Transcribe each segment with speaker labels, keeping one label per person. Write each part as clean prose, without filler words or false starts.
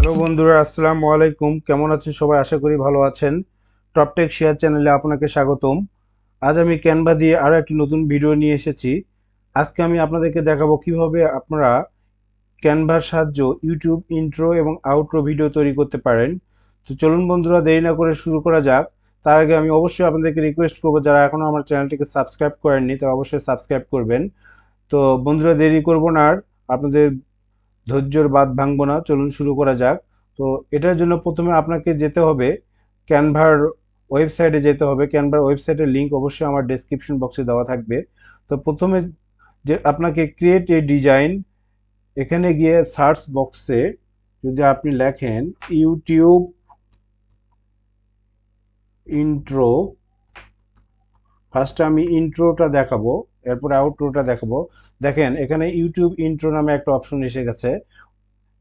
Speaker 1: Hello বন্ধুরা, আসসালামু আলাইকুম। কেমন আছেন সবাই? আশা করি ভালো আছেন। টপটেক শেয়ার চ্যানেলে আপনাকে স্বাগতম। আজ আমি ক্যানভা দিয়ে আরও একটি নতুন ভিডিও নিয়ে এসেছি। আজকে আমি আপনাদেরকে দেখাবো কিভাবে আপনারা ক্যানভার সাহায্য ইউটিউব ইন্ট্রো এবং আউটরো ভিডিও তৈরি করতে পারেন। তো চলুন বন্ধুরা, দেরি না করে শুরু করা যাক। তার আগে আমি অবশ্যই আপনাদেরকে রিকোয়েস্ট করবো, যারা এখনও আমার চ্যানেলটিকে সাবস্ক্রাইব করেননি তারা অবশ্যই সাবস্ক্রাইব করবেন। তো বন্ধুরা, দেরি করবো না আর, আপনাদের ধৈর্যর বাঁধ ভাঙবো না, চলুন শুরু করা যাক। তো এটার জন্য প্রথমে আপনাকে যেতে হবে ক্যানভার ওয়েবসাইটে যেতে হবে। ক্যানভার ওয়েবসাইটের লিঙ্ক অবশ্যই আমার ডেসক্রিপশন বক্সে দেওয়া থাকবে। তো প্রথমে যে আপনাকে ক্রিয়েট এ ডিজাইন, এখানে গিয়ে সার্চ বক্সে যদি আপনি লেখেন ইউটিউব ইন্ট্রো, ফার্স্টে আমি ইন্ট্রোটা দেখাবো, এরপর আউটরোটা দেখাবো। দেখেন এখানে ইউটিউব ইন্ট্রো নামে একটা অপশন এসে গেছে,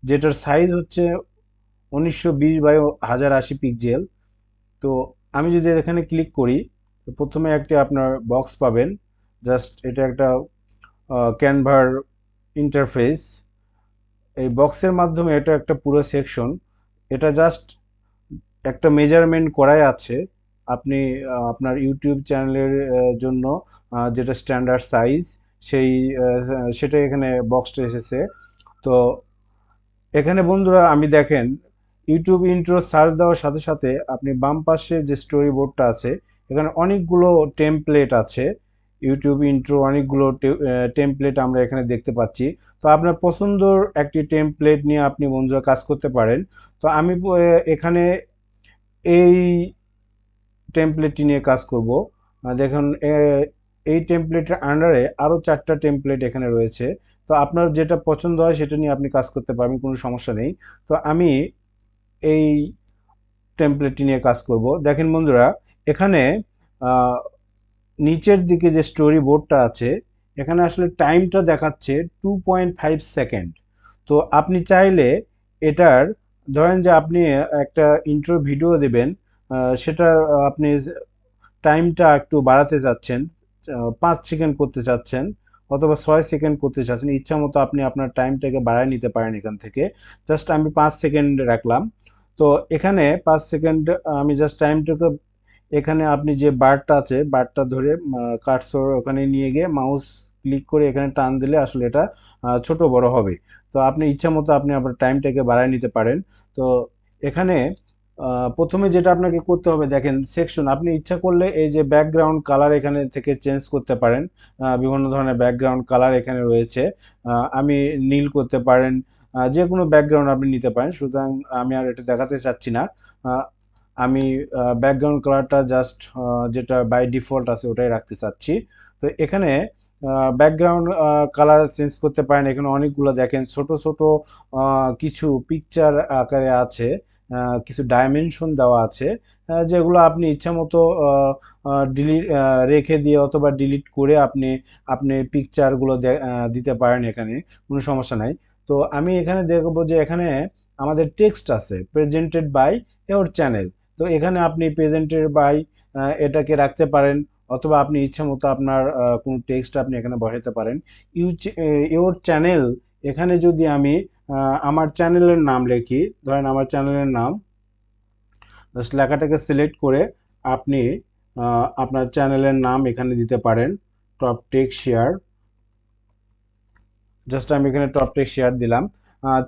Speaker 1: যেটার সাইজ হচ্ছে 1920 বাই 1080 পিক্সেল। তো আমি যদি এখানে ক্লিক করি, তো প্রথমে একটি আপনার বক্স পাবেন। জাস্ট এটা একটা ক্যানভার ইন্টারফেস। এই বক্সের মাধ্যমে এটা একটা পুরো সেকশন, এটা জাস্ট একটা মেজারমেন্ট করাই আছে। আপনি আপনার ইউটিউব চ্যানেলের জন্য যেটা স্ট্যান্ডার্ড সাইজ, সেই সেটা এখানে বক্সটা এসেছে। তো এখানে বন্ধুরা আমি দেখেন ইউটিউব ইন্ট্রো সার্চ দেওয়ার সাথে সাথে আপনি বাম পাশে যে স্টোরি বোর্ডটা আছে, এখানে অনেকগুলো টেমপ্লেট আছে। ইউটিউব ইন্ট্রো অনেকগুলো টেমপ্লেট আমরা এখানে দেখতে পাচ্ছি। তো আপনার পছন্দর একটি টেমপ্লেট নিয়ে আপনি বন্ধুরা কাজ করতে পারেন। তো আমি এখানে এই টেমপ্লেটটি নিয়ে কাজ করব। দেখুন এই টেমপ্লেটের আন্ডারে আরও 4টা টেমপ্লেট এখানে রয়েছে। তো আপনার যেটা পছন্দ হয় সেটা নিয়ে আপনি কাজ করতে পারবেন, কোনো সমস্যা নেই। তো আমি এই টেমপ্লেটটি নিয়ে কাজ করব। দেখেন বন্ধুরা, এখানে আহ, নিচের দিকে যে স্টোরি বোর্ডটা আছে, এখানে আসলে টাইমটা দেখাচ্ছে 2.5 সেকেন্ড। তো আপনি চাইলে এটার, ধরেন যে আপনি একটা ইন্ট্রো ভিডিও দেবেন, সেটা আপনি টাইমটা একটু বাড়াতে চাচ্ছেন, 5 সেকেন্ড করতে চাচ্ছেন অথবা 6 সেকেন্ড করতে চাচ্ছেন, ইচ্ছা মতো আপনি আপনার টাইমটাকে বাড়ায় নিতে পারেন এখান থেকে। জাস্ট আমি 5 সেকেন্ড রাখলাম। তো এখানে 5 সেকেন্ড আমি জাস্ট টাইমটাকে, এখানে আপনি যে বারটা আছে বারটা ধরে কার্সর ওখানে নিয়ে গিয়ে মাউস ক্লিক করে এখানে টান দিলে আসলে এটা ছোট বড় হবে। তো আপনি ইচ্ছা মতো আপনি আপনার টাইমটাকে বাড়ায় নিতে পারেন। তো এখানে প্রথমে যেটা আপনাকে করতে হবে, দেখেন সেকশন, আপনি ইচ্ছা করলে এই যে ব্যাকগ্রাউন্ড কালার এখানে থেকে চেঞ্জ করতে পারেন। বিভিন্ন ধরনের ব্যাকগ্রাউন্ড কালার এখানে রয়েছে। আমি নীল করতে পারেন, যে কোনো ব্যাকগ্রাউন্ড আপনি নিতে পারেন। সুতরাং আমি আর এটা দেখাতে চাচ্ছি না। আহ, আমি ব্যাকগ্রাউন্ড কালারটা জাস্ট যেটা বাই ডিফল্ট আছে ওটাই রাখতে চাচ্ছি। তো এখানে ব্যাকগ্রাউন্ড কালার চেঞ্জ করতে পারেন। এখানে অনেকগুলো দেখেন ছোট ছোট কিছু পিকচার আকারে আছে, কিছু ডাইমেনশন দেওয়া আছে, যেগুলো আপনি ইচ্ছা মতো ডিলিট রেখে দিয়ে অথবা ডিলিট করে আপনি আপনি পিকচারগুলো দিতে পারেন এখানে, কোনো সমস্যা নাই। তো আমি এখানে দেখবো যে এখানে আমাদের টেক্সট আছে প্রেজেন্টেড বাই ইওর চ্যানেল। তো এখানে আপনি প্রেজেন্টেড বাই এটাকে রাখতে পারেন, অথবা আপনি ইচ্ছা মতো আপনার কোনো টেক্সট আপনি এখানে বসাতে পারেন। ইওর চ্যানেল, এখানে যদি আমি আমার চ্যানেলের নাম লিখি, ধরেন আমার চ্যানেলের নাম, জাস্ট লেখাটাকে সিলেক্ট করে আপনি আপনার চ্যানেলের নাম এখানে দিতে পারেন, টপ টেক শেয়ার। জাস্ট আমি এখানে টপ টেক শেয়ার দিলাম।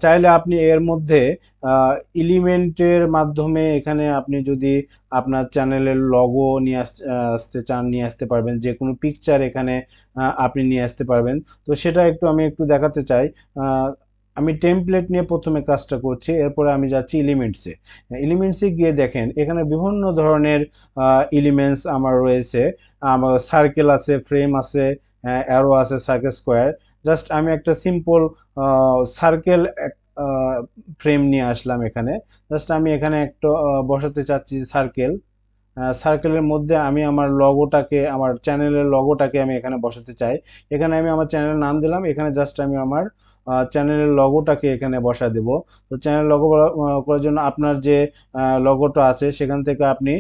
Speaker 1: চাইলে আপনি এর মধ্যে এলিমেন্টের মাধ্যমে এখানে আপনি যদি আপনার চ্যানেলের লগো নিয়ে আসতে চান, নিয়ে আসতে পারবেন। যে কোনো পিকচার এখানে আপনি নিয়ে আসতে পারবেন। তো সেটা আমি একটু দেখাতে চাই। আহ, আমি টেমপ্লেট নিয়ে প্রথমে কাজটা করছি, এরপরে আমি যাচ্ছি এলিমেন্টসে। এলিমেন্টসে গিয়ে দেখেন এখানে বিভিন্ন ধরনের এলিমেন্টস আমার রয়েছে। আমার সার্কেল আছে, ফ্রেম আছে, অ্যারো আছে, সার্কেল স্কোয়ার। জাস্ট আমি একটা সিম্পল সার্কেল ফ্রেম নিয়ে আসলাম এখানে। জাস্ট আমি এখানে একটা বসাতে চাচ্ছি সার্কেল। সার্কেলের মধ্যে আমি আমার লগোটাকে, আমার চ্যানেলের লগোটাকে আমি এখানে বসাতে চাই। এখানে আমি আমার চ্যানেলের নাম দিলাম, এখানে জাস্ট আমি আমার চ্যানেলের লগোটাকে এখানে বসা দেব। তো চ্যানেল লগো করার জন্য আপনার যে লগোটা আছে সেখান থেকে আপনি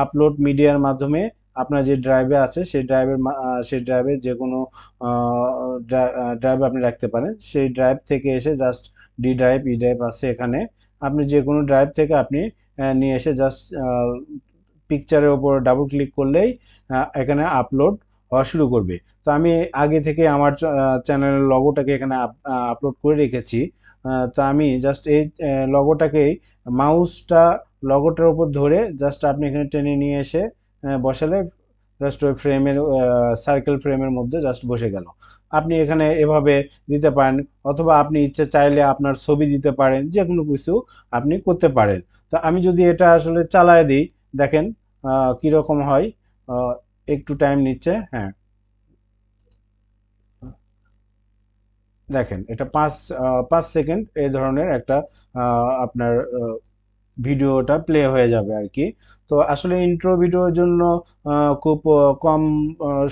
Speaker 1: আপলোড মিডিয়ার মাধ্যমে আপনার যে ড্রাইভে আছে সেই ড্রাইভে যে কোনো ড্রাইভ আপনি রাখতে পারেন। সেই ড্রাইভ থেকে এসে জাস্ট ডি ড্রাইভ, ই ড্রাইভ আছে এখানে, আপনি যে কোনো ড্রাইভ থেকে আপনি নিয়ে এসে জাস্ট পিকচারের ওপর ডাবল ক্লিক করলেই এখানে আপলোড হওয়া শুরু করবে। তো আমি আগে থেকে আমার চ্যানেলের লগোটাকে এখানে আপলোড করে রেখেছি। তো আমি জাস্ট এই লগোটাকেই মাউসটা লগোটার উপর ধরে জাস্ট আপনি এখানে টেনে নিয়ে এসে বসালে জাস্ট ওই ফ্রেমের সার্কেল ফ্রেমের মধ্যে জাস্ট বসে গেল। আপনি এখানে এভাবে দিতে পারেন, অথবা আপনি ইচ্ছে চাইলে আপনার ছবি দিতে পারেন, যে কোনো কিছু আপনি করতে পারেন। তো আমি যদি এটা আসলে চালায় দিই, দেখেন কীরকম হয়। আহ, একটু টাইম নিচ্ছে, হ্যাঁ দেখেন এটা 5 সেকেন্ড এই ধরনের একটা আপনার ভিডিওটা প্লে হয়ে যাবে আর কি। তো আসলে ইন্ট্রো ভিডিওর জন্য খুব কম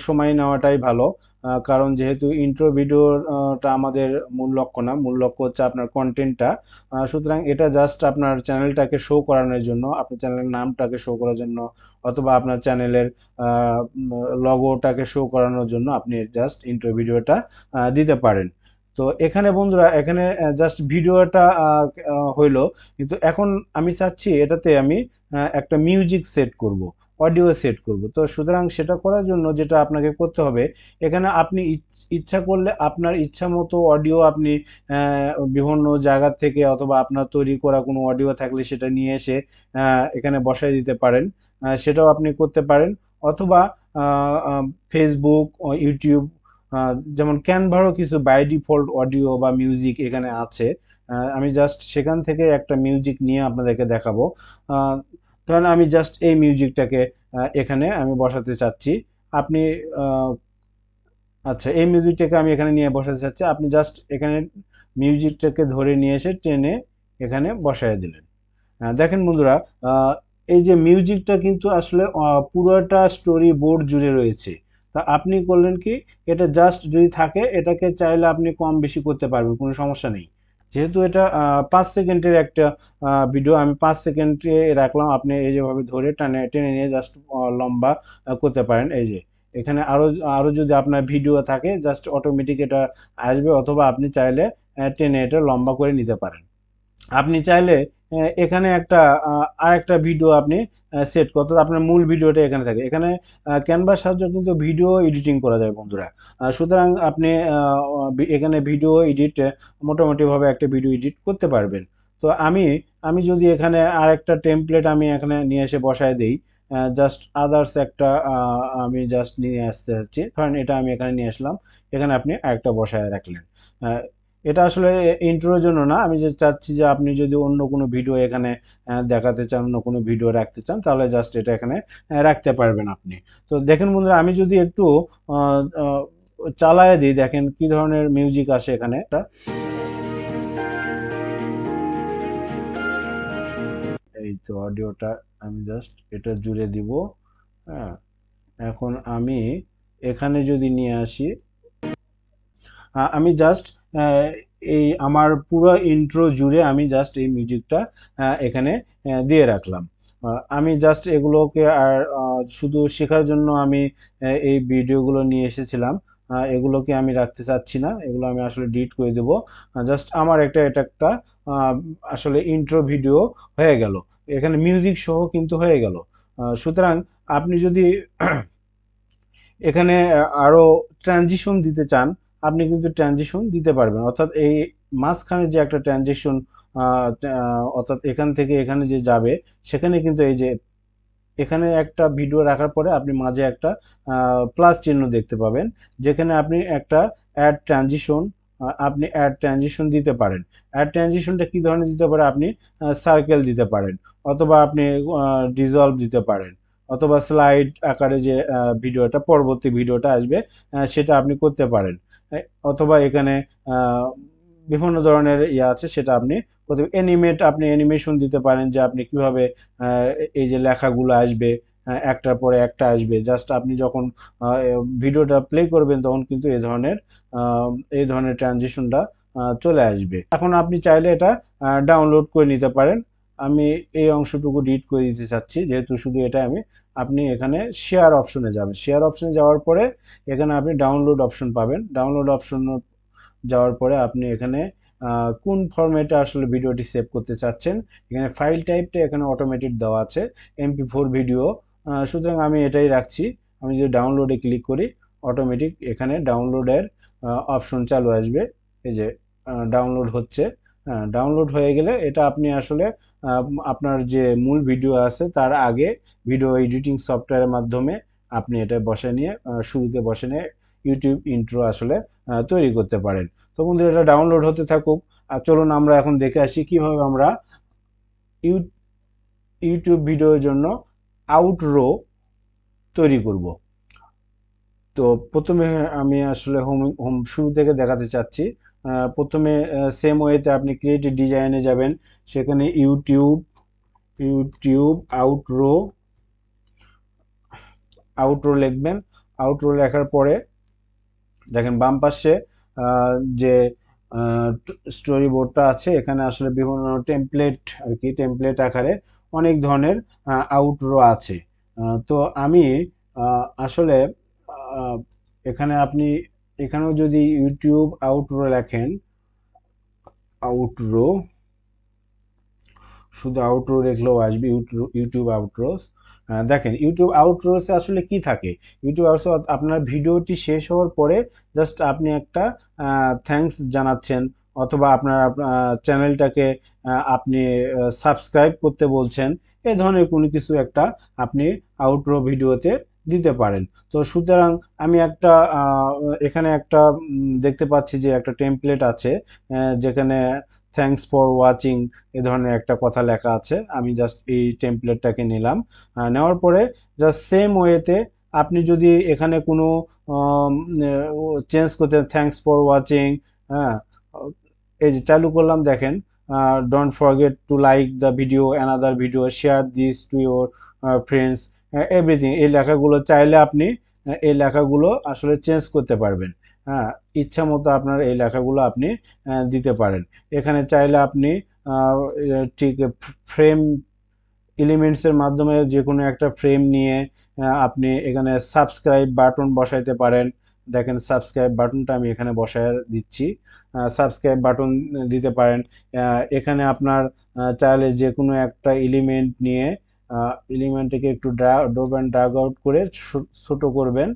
Speaker 1: সময় নেওয়াটাই ভালো। কারণ যেহেতু ইন্ট্রো ভিডিওটা আমাদের মূল লক্ষ্য না, মূল লক্ষ্য হচ্ছে আপনার কন্টেন্টটা। সুতরাং এটা জাস্ট আপনার চ্যানেলটাকে শো করানোর জন্য, আপনার চ্যানেলের নামটাকে শো করার জন্য, অথবা আপনার চ্যানেলের লগোটাকে শো করানোর জন্য আপনি জাস্ট ইন্ট্রো ভিডিওটা দিতে পারেন। তো এখানে বন্ধুরা, এখানে জাস্ট ভিডিওটা হইলো, কিন্তু এখন আমি চাচ্ছি এটাতে আমি একটা মিউজিক সেট করব, অডিও সেট করব। তো সুতরাং সেটা করার জন্য যেটা আপনাকে করতে হবে, এখানে আপনি ইচ্ছা করলে আপনার ইচ্ছা মতো অডিও আপনি বিভিন্ন জায়গা থেকে, অথবা আপনার তৈরি করা কোনো অডিও থাকলে সেটা নিয়ে এসে এখানে বসাই দিতে পারেন। সেটাও আপনি করতে পারেন। অথবা ফেসবুক, ইউটিউব, যেমন ক্যানভারও কিছু বাই ডিফল্ট অডিও বা মিউজিক এখানে আছে। আমি জাস্ট সেখান থেকে একটা মিউজিক নিয়ে আপনাদেরকে দেখাবো। আহ, ধরেন আমি জাস্ট এই মিউজিকটাকে এখানে আমি বসাতে চাচ্ছি। আপনি আহ, আচ্ছা, এই মিউজিকটাকে আমি এখানে নিয়ে বসাতে চাচ্ছি, আপনি জাস্ট এখানে মিউজিকটাকে ধরে নিয়ে এসে টেনে এখানে বসায় দিলেন। দেখেন বন্ধুরা, আহ, এই যে মিউজিকটা কিন্তু আসলে পুরোটা স্টোরি বোর্ড জুড়ে রয়েছে। তা আপনি করলেন কি, এটা জাস্ট যদি থাকে এটাকে চাইলে আপনি কম বেশি করতে পারবেন, কোনো সমস্যা নেই। যেহেতু এটা 5 সেকেন্ডের একটা ভিডিও, আমি 5 সেকেন্ডে রাখলাম। আপনি এই যেভাবে ধরে টেনে টেনে নিয়ে জাস্ট লম্বা করতে পারেন। এই যে এখানে আরো আরো যদি আপনার ভিডিও থাকে জাস্ট অটোমেটিক এটা আসবে, অথবা আপনি চাইলে টেনে এটা লম্বা করে নিতে পারেন। আপনি চাইলে এখানে একটা আরেকটা ভিডিও আপনি সেট করতে, আপনার মূল ভিডিওটা এখানে থাকে। এখানে ক্যানভার সাহায্যে কিন্তু ভিডিও এডিটিং করা যায় বন্ধুরা। সুতরাং আপনি এখানে ভিডিও এডিট মোটামুটিভাবে একটা ভিডিও এডিট করতে পারবেন। তো আমি যদি এখানে আরেকটা টেমপ্লেট আমি এখানে নিয়ে এসে বসায় দিই, জাস্ট আদার্স একটা আমি জাস্ট নিয়ে আসতে চাচ্ছি, ধরেন এটা আমি এখানে নিয়ে আসলাম, এখানে আপনি আরেকটা বসায় রাখলেন। এটা আসলে ইন্ট্রোর জন্য না, আমি যে চাচ্ছি যে আপনি যদি অন্য কোনো ভিডিও এখানে দেখাতে চান, অন্য কোনো ভিডিও রাখতে চান, তাহলে জাস্ট এটা এখানে রাখতে পারবেন আপনি। তো দেখেন বন্ধুরা, আমি যদি একটু আহ, আহ, চালায় দিই, দেখেন কি ধরনের মিউজিক আসে এখানে। এই তো অডিওটা আমি জাস্ট এটা জুড়ে দিব। হ্যাঁ, এখন আমি এখানে যদি নিয়ে আসি, আমি জাস্ট এই আমার পুরো ইন্ট্রো জুড়ে আমি জাস্ট এই মিউজিকটা এখানে দিয়ে রাখলাম। আমি জাস্ট এগুলোকে আর শুধু শেখার জন্য আমি এই ভিডিওগুলো নিয়ে এসেছিলাম। এগুলোকে আমি রাখতে চাচ্ছি না, এগুলো আমি আসলে ডিলিট করে দেবো। জাস্ট আমার এটা একটা আহ, আসলে ইন্ট্রো ভিডিও হয়ে গেল, এখানে মিউজিক সহ কিন্তু হয়ে গেল। সুতরাং আপনি যদি এখানে আরো ট্রানজিশন দিতে চান, আপনি কিন্তু ট্রানজিশন দিতে পারবেন। অর্থাৎ এই মাঝখানে যে একটা ট্রানজিশন, অর্থাৎ এখান থেকে এখানে যে যাবে, সেখানে কিন্তু এই যে এখানে একটা ভিডিও রাখার পরে আপনি মাঝে একটা প্লাস চিহ্ন দেখতে পাবেন, যেখানে আপনি একটা অ্যাড ট্রানজিশন, আপনি অ্যাড ট্রানজিশন দিতে পারেন। অ্যাড ট্রানজিশনটা কি ধরনের দিতে পারে, আপনি সার্কেল দিতে পারেন, অথবা আপনি ডিজলভ দিতে পারেন, অথবা স্লাইড আকারে যে ভিডিওটা, পরবর্তী ভিডিওটা আসবে সেটা আপনি করতে পারেন। অথবা এখানে আহ, বিভিন্ন ধরনের ইয়ে আছে, সেটা আপনি অ্যানিমেট, আপনি অ্যানিমেশন দিতে পারেন, যে আপনি কিভাবে আহ, এই যে লেখাগুলো আসবে একটার পরে একটা আসবে, জাস্ট আপনি যখন ভিডিওটা প্লে করবেন তখন কিন্তু আহ, এই ধরনের ট্রানজিশনটা চলে আসবে। এখন আপনি চাইলে এটা ডাউনলোড করে নিতে পারেন। আমি এই অংশটুকু ডিলিট করে দিতে চাচ্ছি, যেহেতু শুধু এটা আপনি এখানে শেয়ার অপশনে যাবেন, শেয়ার অপশনে যাওয়ার পরে এখানে আপনি ডাউনলোড অপশন পাবেন। ডাউনলোড অপশন যাওয়ার পরে আপনি এখানে কোন ফরম্যাটে আসলে ভিডিওটি সেভ করতে চাচ্ছেন। এখানে ফাইল টাইপটা এখানে অটোমেটেড দেওয়া আছে MP4 ভিডিও, সুতরাং আমি এটাই রাখছি। আমি যদি ডাউনলোডে ক্লিক করি অটোমেটিক এখানে ডাউনলোডের অপশন চালু আসবে। এই যে ডাউনলোড হচ্ছে। ডাউনলোড হয়ে গেলে এটা আপনি আসলে আপনার যে মূল ভিডিও আছে তার আগে ভিডিও এডিটিং সফটওয়্যারের মাধ্যমে আপনি এটা বসে নিয়ে শুরুতে বসে নিয়ে ইউটিউব ইন্ট্রো আসলে তৈরি করতে পারেন। তো বন্ধুরা এটা ডাউনলোড হতে থাকুক। আর চলুন আমরা এখন দেখে আসি কিভাবে আমরা ইউটিউব ভিডিওর জন্য আউটরো তৈরি করব। তো প্রথমে আমি আসলে হোম হোম শুরু থেকে দেখাতে চাচ্ছি। প্রথমে সেম ওয়েতে আপনি ক্রিয়েটিভ ডিজাইনে যাবেন, সেখানে ইউটিউব আউটরো লিখবেন। আউটরো লেখার পরে দেখেন বাম পাশে যে স্টোরি বোর্ডটা আছে এখানে আসলে বিভিন্ন টেমপ্লেট আর কি, টেমপ্লেট আকারে অনেক ধরনের আউটরো আছে। তো আমি আসলে এখানে আপনি এখানেও যদি ইউটিউব আউটরো লেখেন, আউটরো শুধু আউটরো লিখলেও আসবে ইউটিউব আউটরোস। দেখেন ইউটিউব আউটরোসে আসলে কি থাকে। ইউটিউব আউটরোস আপনার ভিডিওটি শেষ হওয়ার পরে জাস্ট আপনি একটা থ্যাঙ্কস জানাচ্ছেন, অথবা আপনার চ্যানেলটাকে আপনি সাবস্ক্রাইব করতে বলছেন, এই ধরনের কোনো কিছু একটা আপনি আউটরো ভিডিওতে দিতে পারেন। তো সুতরাং আমি একটা এখানে একটা দেখতে পাচ্ছি যে একটা টেমপ্লেট আছে যেখানে থ্যাঙ্কস ফর ওয়াচিং এ ধরনের একটা কথা লেখা আছে। আমি জাস্ট এই টেমপ্লেটটাকে নিলাম। নেওয়ার পরে জাস্ট সেম ওয়েতে আপনি যদি এখানে কোনো চেঞ্জ করতে, থ্যাঙ্কস ফর ওয়াচিং, হ্যাঁ এই যে চালু করলাম দেখেন, don't forget to like the video, another video, share this to your friends, everything, এই লেখাগুলো চাইলে আপনি এই লেখাগুলো আসলে চেঞ্জ করতে পারবেন। হ্যাঁ, ইচ্ছা মতো আপনার এই লেখাগুলো আপনি দিতে পারেন। এখানে চাইলে আপনি ঠিক ফ্রেম এলিমেন্টসের মাধ্যমে যে কোনো একটা ফ্রেম নিয়ে আপনি এখানে সাবস্ক্রাইব বাটন বসাইতে পারেন। দেখেন সাবস্ক্রাইব বাটনটা আমি এখানে বসায় দিচ্ছি। সাবস্ক্রাইব বাটন দিতে পারেন। এখানে আপনার চাইলে যে কোনো একটা এলিমেন্ট নিয়ে এলিমেন্টটাকে একটু ড্রপ অ্যান্ড ড্র্যাগ আউট করে ছোট করবেন।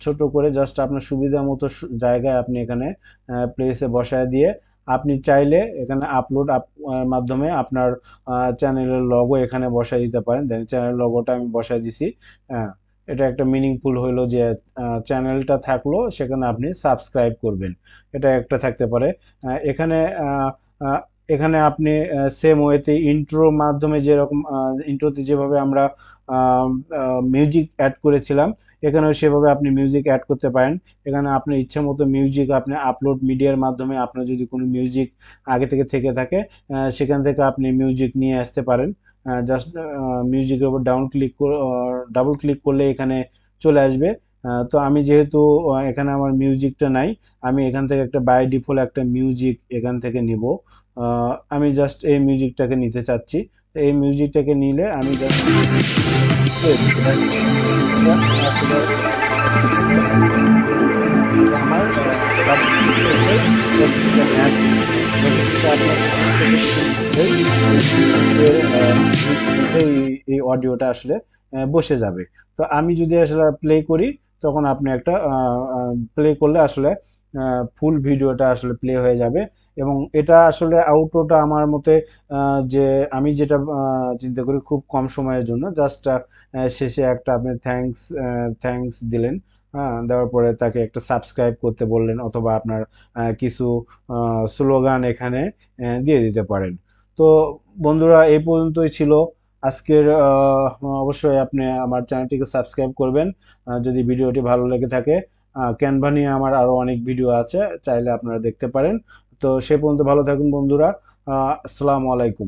Speaker 1: ছোট করে জাস্ট আপনার সুবিধা মতো জায়গায় আপনি এখানে প্লেসে বসায় দিয়ে আপনি চাইলে এখানে আপলোড মাধ্যমে আপনার চ্যানেলের লগো এখানে বসাই দিতে পারেন। দেন চ্যানেল লগোটা আমি বসাই দিছি। হ্যাঁ, এটা একটা মিনিংফুল হইলো যে চ্যানেলটা থাকলো সেখানে আপনি সাবস্ক্রাইব করবেন, এটা একটা থাকতে পারে। এখানে এখানে আপনি সেম ওয়েতে ইন্ট্রোর মাধ্যমে যেরকম ইন্ট্রোতে যেভাবে আমরা মিউজিক অ্যাড করেছিলাম এখানেও সেভাবে আপনি মিউজিক অ্যাড করতে পারেন। এখানে আপনার ইচ্ছে মতো মিউজিক আপনি আপলোড মিডিয়ার মাধ্যমে আপনার যদি কোনো মিউজিক আগে থেকে থেকে থাকে সেখান থেকে আপনি মিউজিক নিয়ে আসতে পারেন। জাস্ট মিউজিকের উপর ডাবল ক্লিক করলে এখানে চলে আসবে। তো আমি যেহেতু এখানে আমার মিউজিকটা নাই, আমি এখান থেকে একটা বাই ডিফল্ট একটা মিউজিক এখান থেকে নিব। আমি জাস্ট এই মিউজিকটাকে নিতে চাচ্ছি। তো এই মিউজিকটাকে নিলে আমি জাস্ট আমার এই অডিওটা আসলে বসে যাবে। তো আমি যদি আসলে প্লে করি তখন আপনি একটা প্লে করলে আসলে ফুল ভিডিওটা আসলে প্লে হয়ে যাবে। এবং এটা আসলে আউটরোটা আমার মতে যে আমি যেটা চিন্তা করি খুব কম সময়ের জন্য জাস্ট শেষে একটা আপনি থ্যাঙ্কস দিলেন। হ্যাঁ, দেওয়ার পরে তাকে একটা সাবস্ক্রাইব করতে বললেন, অথবা আপনার কিছু স্লোগান এখানে দিয়ে দিতে পারেন। তো বন্ধুরা এই পর্যন্তই ছিল আজকের। অবশ্যই আপনি আমার চ্যানেলটিকে সাবস্ক্রাইব করবেন যদি ভিডিওটি ভালো লেগে থাকে। ক্যানভা নিয়ে আমার আরও অনেক ভিডিও আছে, চাইলে আপনারা দেখতে পারেন। তো সে পর্যন্ত ভালো থাকুন বন্ধুরা। আসসালামু আলাইকুম।